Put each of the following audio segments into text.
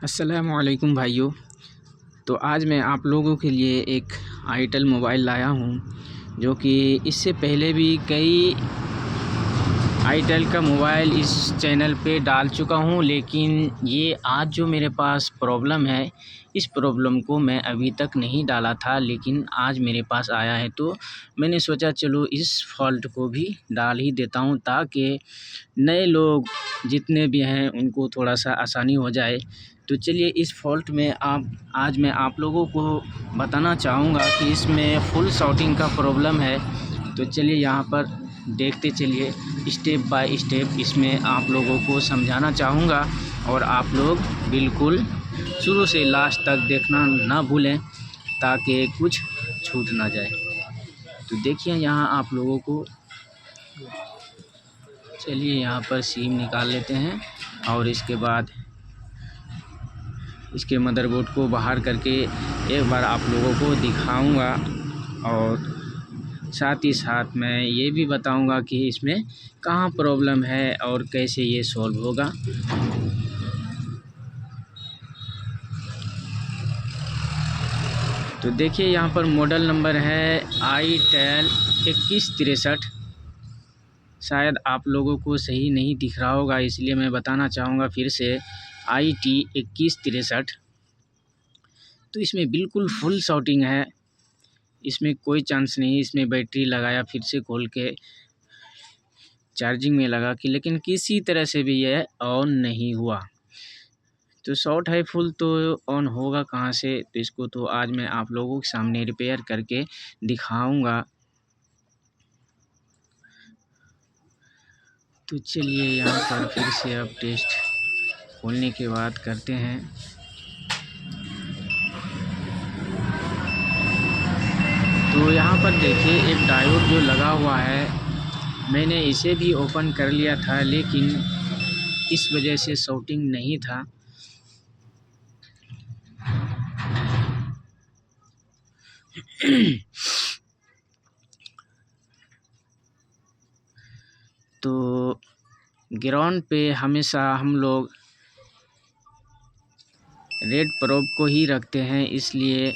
अस्सलामुअलैकुम भाइयों। तो आज मैं आप लोगों के लिए एक आईटेल मोबाइल लाया हूं, जो कि इससे पहले भी कई आईटेल का मोबाइल इस चैनल पे डाल चुका हूं, लेकिन ये आज जो मेरे पास प्रॉब्लम है, इस प्रॉब्लम को मैं अभी तक नहीं डाला था, लेकिन आज मेरे पास आया है। तो मैंने सोचा चलो इस फॉल्ट को भी डाल ही देता हूं, ताकि नए लोग जितने भी हैं उनको थोड़ा सा आसानी हो जाए। तो चलिए इस फॉल्ट में आज मैं आप लोगों को बताना चाहूँगा कि इसमें फुल शॉटिंग का प्रॉब्लम है। तो चलिए यहाँ पर देखते चलिए स्टेप बाय स्टेप, इसमें आप लोगों को समझाना चाहूँगा और आप लोग बिल्कुल शुरू से लास्ट तक देखना ना भूलें, ताकि कुछ छूट ना जाए। तो देखिए यहाँ आप लोगों को, चलिए यहाँ पर सिम निकाल लेते हैं और इसके बाद इसके मदरबोर्ड को बाहर करके एक बार आप लोगों को दिखाऊंगा, और साथ ही साथ मैं ये भी बताऊंगा कि इसमें कहाँ प्रॉब्लम है और कैसे ये सॉल्व होगा। तो देखिए यहाँ पर मॉडल नंबर है आईटेल 2163। शायद आप लोगों को सही नहीं दिख रहा होगा, इसलिए मैं बताना चाहूँगा फिर से, IT 2163। तो इसमें बिल्कुल फुल शॉटिंग है, इसमें कोई चांस नहीं। इसमें बैटरी लगाया, फिर से खोल के चार्जिंग में लगा कि, लेकिन किसी तरह से भी यह ऑन नहीं हुआ। तो शॉर्ट है फुल, तो ऑन होगा कहाँ से? तो इसको तो आज मैं आप लोगों के सामने रिपेयर करके दिखाऊंगा। तो चलिए यहाँ पर फिर से अब टेस्ट खोलने के बाद करते हैं। तो यहाँ पर देखिए एक डायोड जो लगा हुआ है, मैंने इसे भी ओपन कर लिया था, लेकिन इस वजह से शॉटिंग नहीं था। तो ग्राउंड पे हमेशा हम लोग रेड प्रोब को ही रखते हैं, इसलिए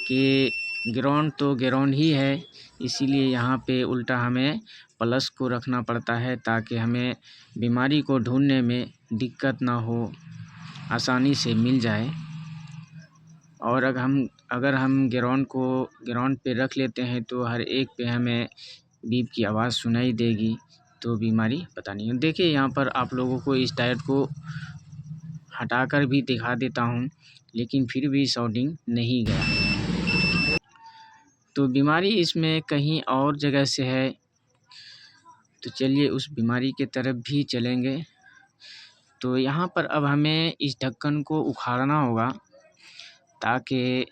कि ग्राउंड तो ग्राउंड ही है, इसीलिए यहाँ पे उल्टा हमें प्लस को रखना पड़ता है, ताकि हमें बीमारी को ढूंढने में दिक्कत ना हो, आसानी से मिल जाए। और अगर हम ग्राउंड पे रख लेते हैं तो हर एक पे हमें बीप की आवाज़ सुनाई देगी, तो बीमारी पता नहीं है। देखिए यहाँ पर आप लोगों को इस टायर को हटाकर भी दिखा देता हूँ, लेकिन फिर भी शॉटिंग नहीं गया। तो बीमारी इसमें कहीं और जगह से है। तो चलिए उस बीमारी के तरफ भी चलेंगे। तो यहाँ पर अब हमें इस ढक्कन को उखाड़ना होगा, ताकि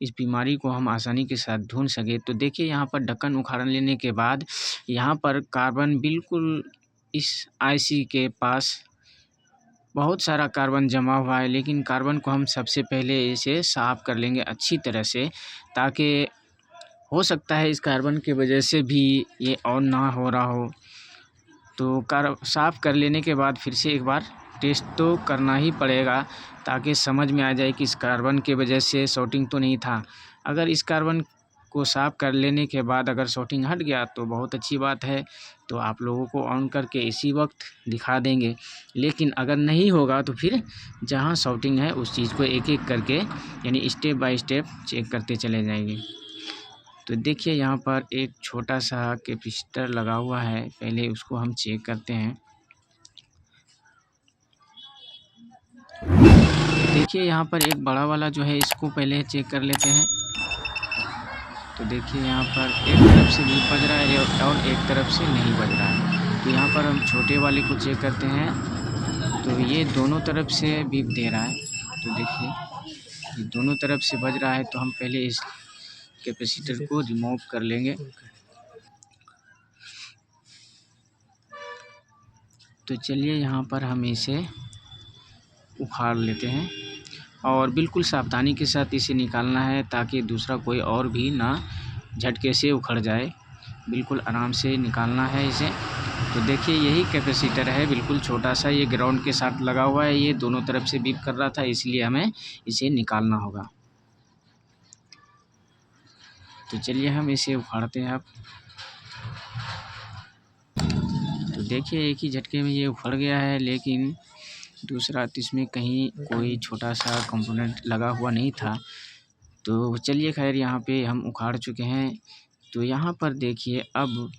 इस बीमारी को हम आसानी के साथ ढूंढ सके। तो देखिए यहाँ पर ढक्कन उखाड़ लेने के बाद यहाँ पर कार्बन, बिल्कुल इस आईसी के पास बहुत सारा कार्बन जमा हुआ है, लेकिन कार्बन को हम सबसे पहले इसे साफ़ कर लेंगे अच्छी तरह से, ताकि हो सकता है इस कार्बन की वजह से भी ये ऑन ना हो रहा हो। तो साफ़ कर लेने के बाद फिर से एक बार टेस्ट तो करना ही पड़ेगा, ताकि समझ में आ जाए कि इस कार्बन की वजह से शॉटिंग तो नहीं था। अगर इस कार्बन को साफ़ कर लेने के बाद अगर शॉटिंग हट गया तो बहुत अच्छी बात है, तो आप लोगों को ऑन करके इसी वक्त दिखा देंगे। लेकिन अगर नहीं होगा तो फिर जहां शॉटिंग है उस चीज़ को एक एक करके, यानी स्टेप बाय स्टेप चेक करते चले जाएंगे। तो देखिए यहाँ पर एक छोटा सा कैपेसिटर लगा हुआ है, पहले उसको हम चेक करते हैं। देखिए यहाँ पर एक बड़ा वाला जो है, इसको पहले चेक कर लेते हैं। तो देखिए यहाँ पर एक तरफ से भी बज रहा है और एक तरफ से नहीं बज रहा है। तो यहाँ पर हम छोटे वाले को चेक करते हैं, तो ये दोनों तरफ से बीप दे रहा है। तो देखिए ये दोनों तरफ से बज रहा है, तो हम पहले इस कैपेसिटर को रिमूव कर लेंगे। तो चलिए यहाँ पर हम इसे उखाड़ लेते हैं, और बिल्कुल सावधानी के साथ इसे निकालना है, ताकि दूसरा कोई और भी ना झटके से उखड़ जाए। बिल्कुल आराम से निकालना है इसे। तो देखिए यही कैपेसिटर है, बिल्कुल छोटा सा, ये ग्राउंड के साथ लगा हुआ है, ये दोनों तरफ से बीप कर रहा था, इसलिए हमें इसे निकालना होगा। तो चलिए हम इसे उखाड़ते हैं अब। तो देखिए एक ही झटके में ये उखड़ गया है, लेकिन दूसरा तो इसमें कहीं कोई छोटा सा कंपोनेंट लगा हुआ नहीं था। तो चलिए खैर यहाँ पे हम उखाड़ चुके हैं। तो यहाँ पर देखिए अब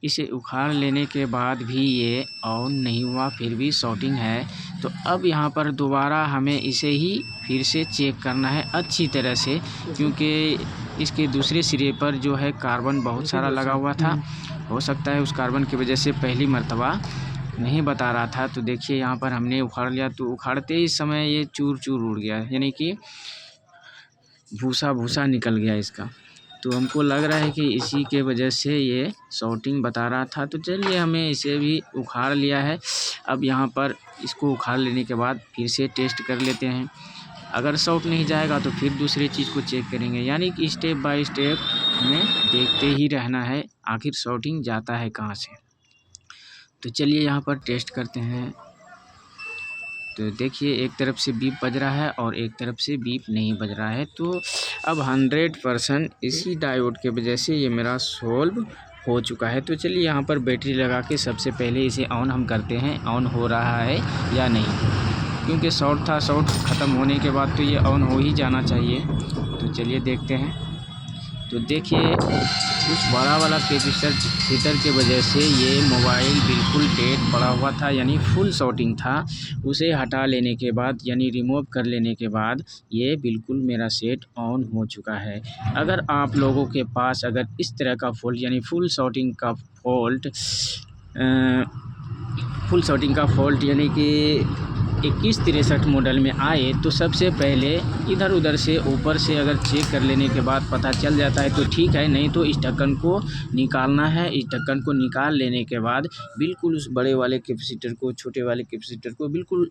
इसे उखाड़ लेने के बाद भी ये ऑन नहीं हुआ, फिर भी शॉर्टिंग है। तो अब यहाँ पर दोबारा हमें इसे ही फिर से चेक करना है अच्छी तरह से, क्योंकि इसके दूसरे सिरे पर जो है कार्बन बहुत सारा लगा हुआ था। हो सकता है उस कार्बन की वजह से पहली मर्तबा नहीं बता रहा था। तो देखिए यहाँ पर हमने उखाड़ लिया, तो उखाड़ते ही समय ये चूर चूर उड़ गया, यानी कि भूसा भूसा निकल गया इसका। तो हमको लग रहा है कि इसी के वजह से ये शॉर्टिंग बता रहा था। तो चलिए हमें इसे भी उखाड़ लिया है। अब यहाँ पर इसको उखाड़ लेने के बाद फिर से टेस्ट कर लेते हैं। अगर शॉर्ट नहीं जाएगा तो फिर दूसरी चीज़ को चेक करेंगे, यानी कि स्टेप बाय स्टेप हमें देखते ही रहना है आखिर शॉर्टिंग जाता है कहाँ से। तो चलिए यहाँ पर टेस्ट करते हैं। तो देखिए एक तरफ से बीप बज रहा है और एक तरफ से बीप नहीं बज रहा है। तो अब 100% इसी डायोड के वजह से ये मेरा सोल्व हो चुका है। तो चलिए यहाँ पर बैटरी लगा के सबसे पहले इसे ऑन हम करते हैं, ऑन हो रहा है या नहीं, क्योंकि शॉर्ट था, शॉर्ट ख़त्म होने के बाद तो ये ऑन हो ही जाना चाहिए। तो चलिए देखते हैं। तो देखिए उस बड़ा वाला कैपेसिटर की वजह से ये मोबाइल बिल्कुल डेड पड़ा हुआ था, यानी फुल शॉर्टिंग था। उसे हटा लेने के बाद, यानी रिमूव कर लेने के बाद, ये बिल्कुल मेरा सेट ऑन हो चुका है। अगर आप लोगों के पास अगर इस तरह का फॉल्ट, यानी फुल शॉर्टिंग का फॉल्ट यानी कि 2163 मॉडल में आए, तो सबसे पहले इधर उधर से ऊपर से अगर चेक कर लेने के बाद पता चल जाता है तो ठीक है, नहीं तो इस ढक्कन को निकालना है। इस ढक्कन को निकाल लेने के बाद बिल्कुल उस बड़े वाले कैपेसिटर को, छोटे वाले कैपेसिटर को बिल्कुल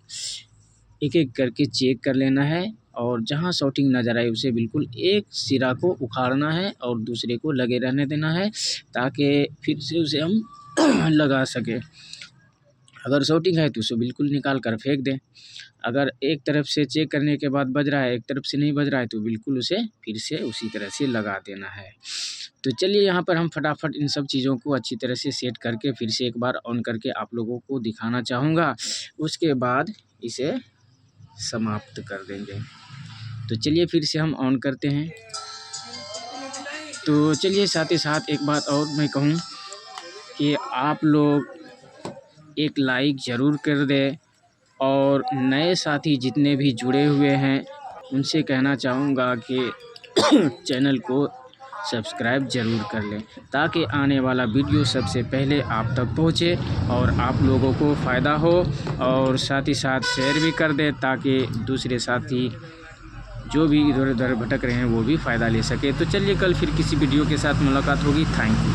एक एक करके चेक कर लेना है, और जहां शॉर्टिंग नज़र आए उसे बिल्कुल एक सिरा को उखाड़ना है और दूसरे को लगे रहने देना है, ताकि फिर से उसे हम लगा सकें। अगर शॉर्टिंग है तो उसे बिल्कुल निकाल कर फेंक दें। अगर एक तरफ से चेक करने के बाद बज रहा है, एक तरफ से नहीं बज रहा है, तो बिल्कुल उसे फिर से उसी तरह से लगा देना है। तो चलिए यहाँ पर हम फटाफट इन सब चीज़ों को अच्छी तरह से सेट करके फिर से एक बार ऑन करके आप लोगों को दिखाना चाहूँगा। उसके बाद इसे समाप्त कर देंगे। तो चलिए फिर से हम ऑन करते हैं। तो चलिए साथ ही साथ एक बात और मैं कहूँ कि आप लोग एक लाइक ज़रूर कर दें, और नए साथी जितने भी जुड़े हुए हैं उनसे कहना चाहूँगा कि चैनल को सब्सक्राइब ज़रूर कर लें, ताकि आने वाला वीडियो सबसे पहले आप तक पहुँचे और आप लोगों को फ़ायदा हो। और साथ ही साथ शेयर भी कर दें, ताकि दूसरे साथी जो भी इधर उधर भटक रहे हैं वो भी फ़ायदा ले सके। तो चलिए कल फिर किसी वीडियो के साथ मुलाकात होगी। Thank you.